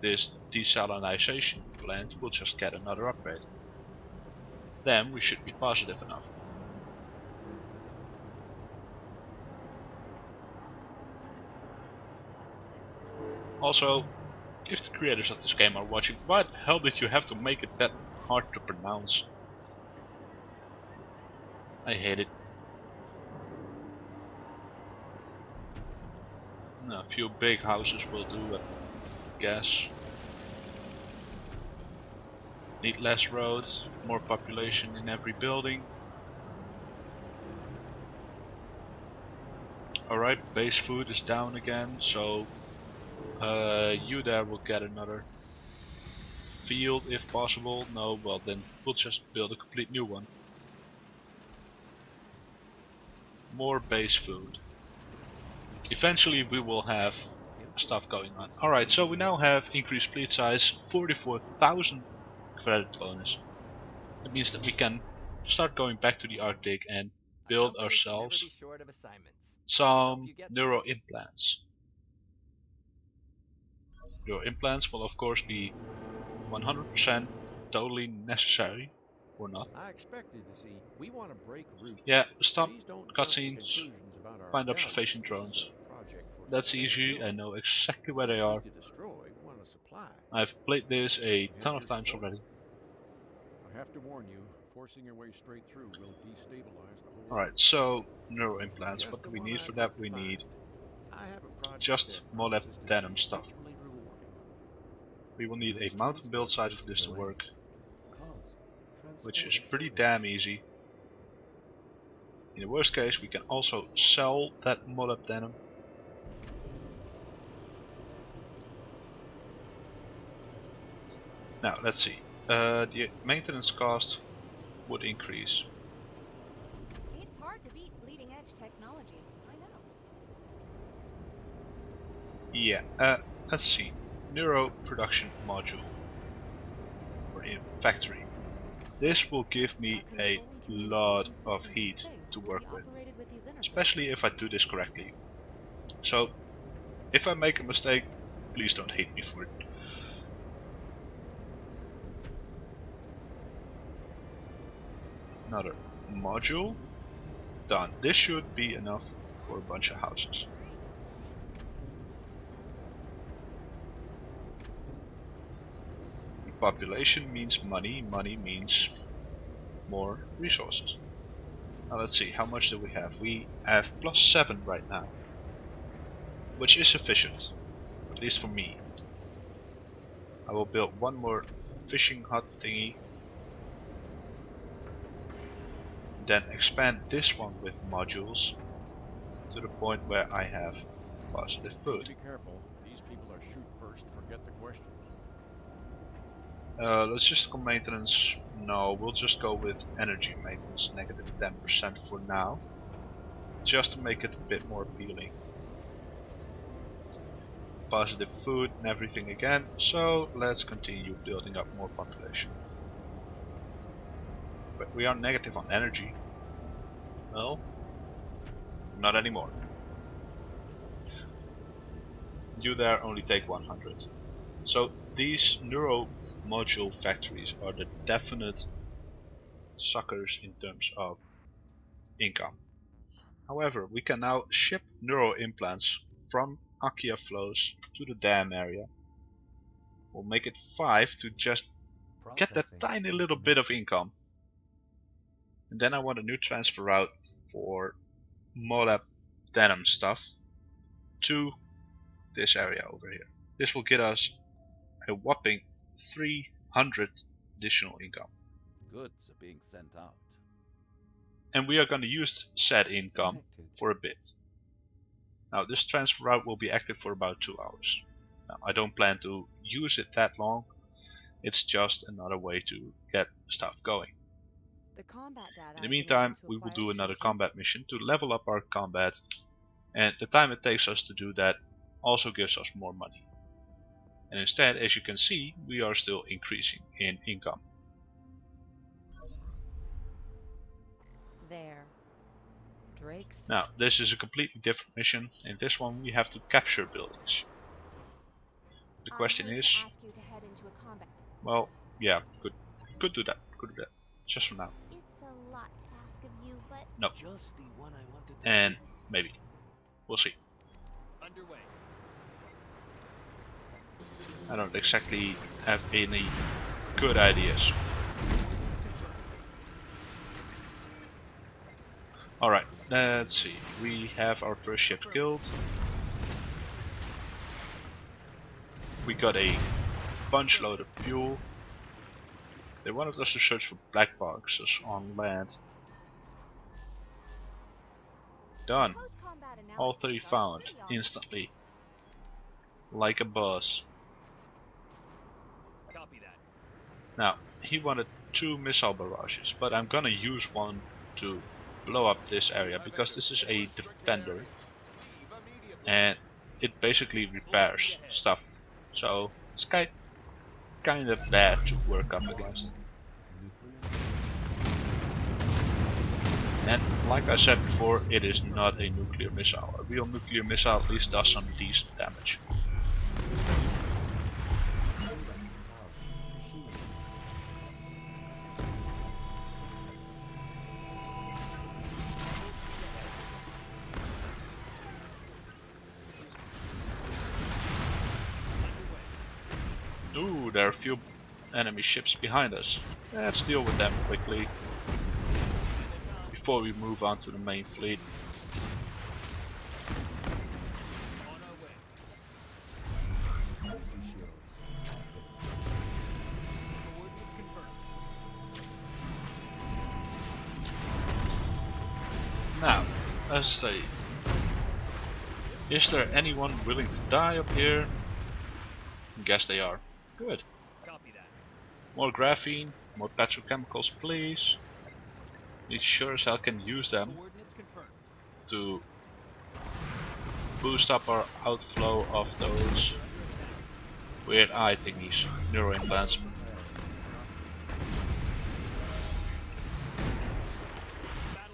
this desalinization plant will just get another upgrade. Then we should be positive enough. Also, if the creators of this game are watching, why the hell did you have to make it that hard to pronounce? I hate it. A few big houses will do, I guess. Need less roads, more population in every building. Alright, base food is down again, so you there will get another field if possible. No, well then we'll just build a complete new one. More base food. Eventually we will have stuff going on. Alright, so we now have increased fleet size, 44,000 credit bonus. That means that we can start going back to the Arctic and build ourselves some neuro implants. Neuro implants will of course be 100% totally necessary, or not. I expected to see. We want to break route. Yeah, stop Please don't jump to cutscenes, conclusions about our find values. observation This is drones. a project for That's sustainability. easy, I know exactly where they are. To destroy, we want to supply. I've played this a ton of Headers times forward. already. I have to warn you, forcing your way straight through will destabilize the whole. Alright, so neuro implants. Just What do the we one need I'd for like that? to We find. need I have a project just that promises to be molybdenum stuff. equally rewarding. We will need a mountain build site for this to work, which is pretty Transport damn easy. In the worst case, we can also sell that molybdenum. Now, let's see. The maintenance cost would increase. It's hard to beat bleeding edge technology. I know. Yeah, let's see. Neuro production module. Or in factory. This will give me a lot of heat to work with. Especially if I do this correctly. So, if I make a mistake, please don't hate me for it. Another module. Done. This should be enough for a bunch of houses. Population means money, money means more resources. Now let's see, how much do we have? We have +7 right now, which is sufficient, at least for me. I will build one more fishing hut thingy, then expand this one with modules to the point where I have positive food. Be careful. These people are shoot first, forget the questions. Logistical maintenance, no, we'll just go with energy maintenance, -10% for now, just to make it a bit more appealing. Positive food and everything again, so let's continue building up more population. But we are negative on energy. Well, not anymore. You there only take 100. So these neuro module factories are the definite suckers in terms of income. However, we can now ship neuro implants from Akia flows to the dam area. We'll make it 5 to just get that tiny little bit of income. And then I want a new transfer route for molybdenum stuff to this area over here. This will get us a whopping 300 additional income. Goods are being sent out. And we are going to use said income for a bit. Now this transfer route will be active for about 2 hours. Now I don't plan to use it that long, it's just another way to get stuff going. In the meantime, we will do another combat mission to level up our combat, and the time it takes us to do that also gives us more money. And instead, as you can see, we are still increasing in income. There. Drake's. Now, this is a completely different mission. In this one we have to capture buildings. The question I hate is, to ask you to head into a combat. well, yeah, could do that. Could do that. Just for now. It's a lot to ask of you, but No. Just the one I wanted to And see. maybe. We'll see. Underway. I don't exactly have any good ideas. Alright, let's see. We have our first ship killed. We got a bunch load of fuel. They wanted us to search for black boxes on land. Done. Post-combat All three analyses are found pretty awesome. instantly. Like a boss. Copy that. Now, he wanted 2 missile barrages, but I'm gonna use one to blow up this area because this is a defender and it basically repairs stuff. So it's kind of bad to work up against. And like I said before, it is not a nuclear missile. A real nuclear missile at least does some decent damage. Ooh, there are a few enemy ships behind us. Let's deal with them quickly before we move on to the main fleet. On our way. Coordinates confirmed. Now, let's see. Is there anyone willing to die up here? Guess they are. Good. Copy that. More graphene, more petrochemicals please. We sure as hell can use them Coordinates confirmed. to boost up our outflow of those weird eye thingies, neuro implants.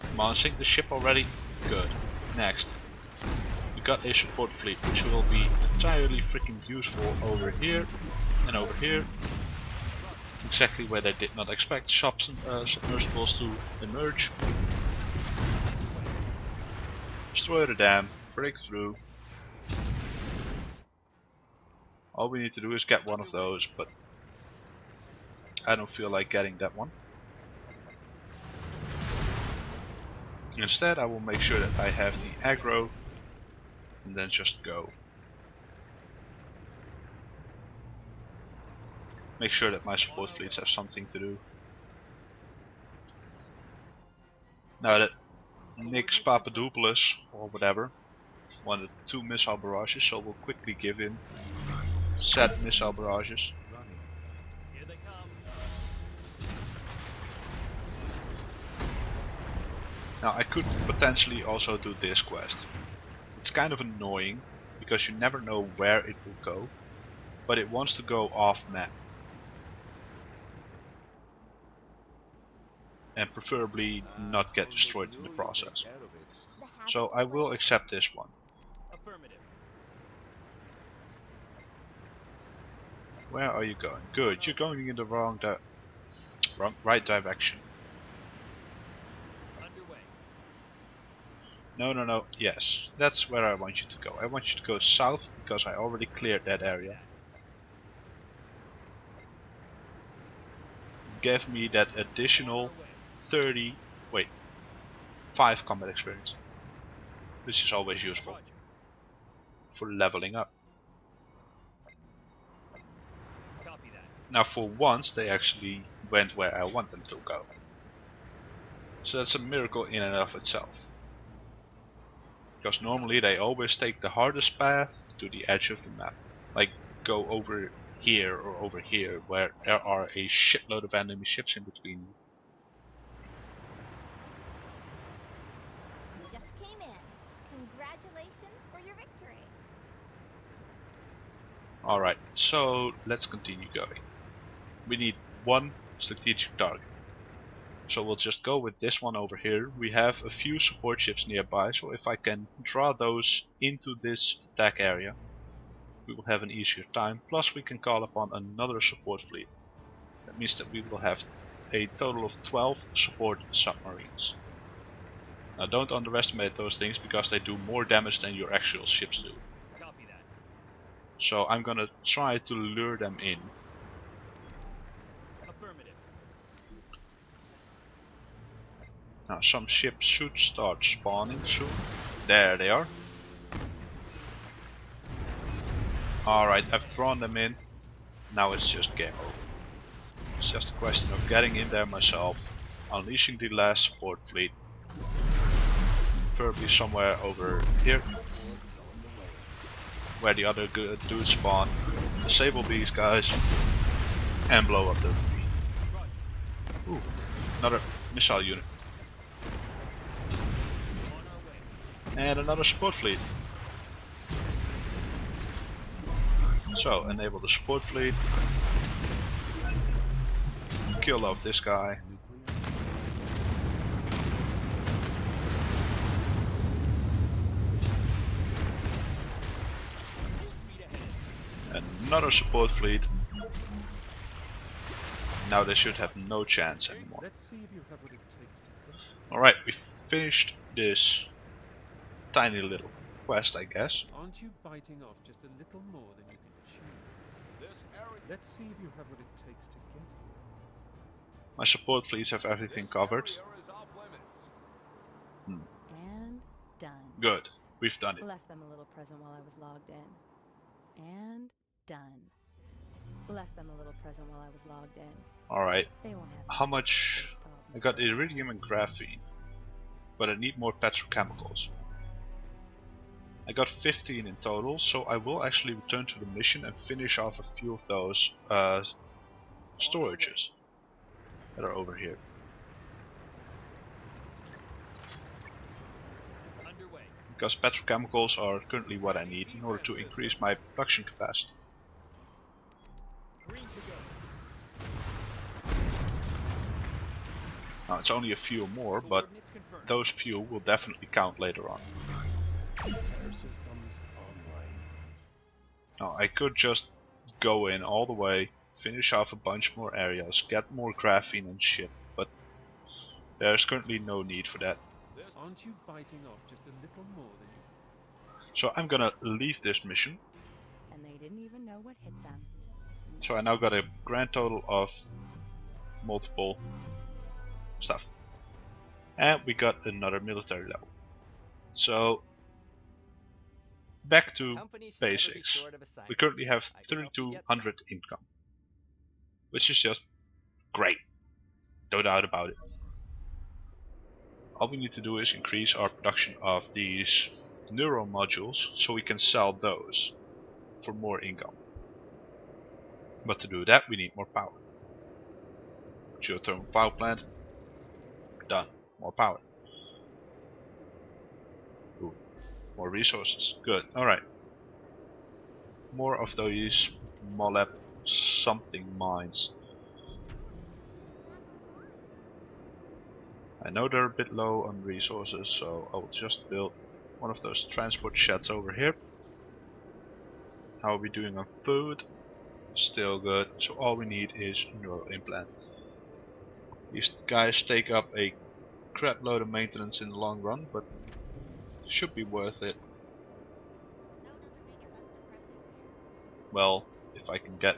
Come on, sink the ship already? Good. Next. We got a support fleet which will be entirely freaking useful over here and over here. Exactly where they did not expect submersibles to emerge. Destroy the dam, break through. All we need to do is get one of those, but I don't feel like getting that one. Instead, I will make sure that I have the aggro and then just go. Make sure that my support fleets have something to do. Now that Nix Papadopoulos, or whatever, wanted 2 missile barrages, so we'll quickly give him set missile barrages. Here they come. Now I could potentially also do this quest. It's kind of annoying, because you never know where it will go, but it wants to go off map. And preferably not get destroyed in the process. the So hazardous I will waste. accept this one. Affirmative. Where are you going? Good, you're going in the right direction. Underway. No, yes, that's where I want you to go. I want you to go south because I already cleared that area. Give me that additional 5 combat experience. This is always useful Roger. for leveling up. Copy that. Now for once they actually went where I want them to go. So that's a miracle in and of itself. Because normally they always take the hardest path to the edge of the map. Like go over here or over here where there are a shitload of enemy ships in between you. Just came in. Congratulations for your victory. Alright, so let's continue going. We need one strategic target. So we'll just go with this one over here. We have a few support ships nearby, so if I can draw those into this attack area, we will have an easier time, plus we can call upon another support fleet. That means that we will have a total of 12 support submarines. Now don't underestimate those things because they do more damage than your actual ships do. Copy that. So I'm gonna try to lure them in. Affirmative. Now some ships should start spawning soon. There they are. Alright, I've thrown them in. Now it's just game over. It's just a question of getting in there myself, unleashing the last support fleet. Preferably somewhere over here, where the other good dudes spawn. Disable these guys and blow up the... Ooh, another missile unit. And another support fleet. So, enable the support fleet. Kill off this guy. Another support fleet. Now they should have no chance anymore. Let's see if you have what it takes to get. Alright, we finished this tiny little quest, I guess. Aren't you biting off just a little more than you can chew? Let's see if you have what it takes to get here. My support fleets have everything covered. And done. Good, we've done it. Left them a little present while I was logged in. And done. Left them a little present while I was logged in. Alright, They won't have how any much? space problems I got later. iridium and graphene, but I need more petrochemicals. I got 15 in total, so I will actually return to the mission and finish off a few of those storages that are over here. Underway. Because petrochemicals are currently what I need in order to increase my production capacity. Green to go. Now it's only a few more, but Coordinates confirmed. those few will definitely count later on. Air systems online. Now I could just go in all the way, finish off a bunch more areas, get more graphene and shit, but there's currently no need for that. Aren't you biting off just a little more than you So I'm gonna leave this mission. And they didn't even know what hit them. So I now got a grand total of multiple stuff. And we got another military level. So back to basics. We currently have 3200 income, which is just great, no doubt about it. All we need to do is increase our production of these neuro modules so we can sell those for more income. But to do that we need more power. Geothermal power plant, done, more power. Ooh, more resources, good, alright. More of these Molab something mines. I know they're a bit low on resources, so I will just build one of those transport sheds over here. How are we doing on food? Still good, so all we need is a neural implant. These guys take up a crap load of maintenance in the long run, but should be worth it. Well, if I can get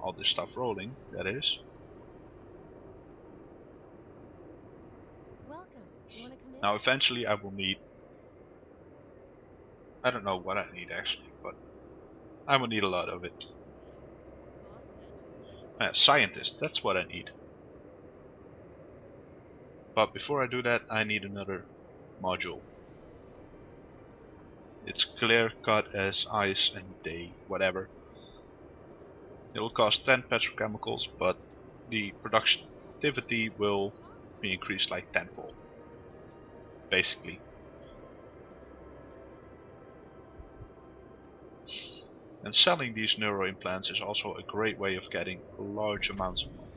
all this stuff rolling, that is. Welcome. You wanna come in? Now eventually I will need... I don't know what I need actually, but I will need a lot of it. Scientist, that's what I need. But before I do that, I need another module. It's clear cut as ice and day, whatever. It will cost 10 petrochemicals, but the productivity will be increased like tenfold, basically. And selling these neuro implants is also a great way of getting large amounts of money.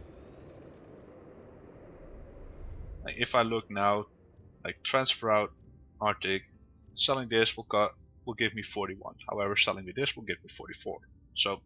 Like if I look now, like transfer out Arctic, selling this will will give me 41. However, selling me this will give me 44. So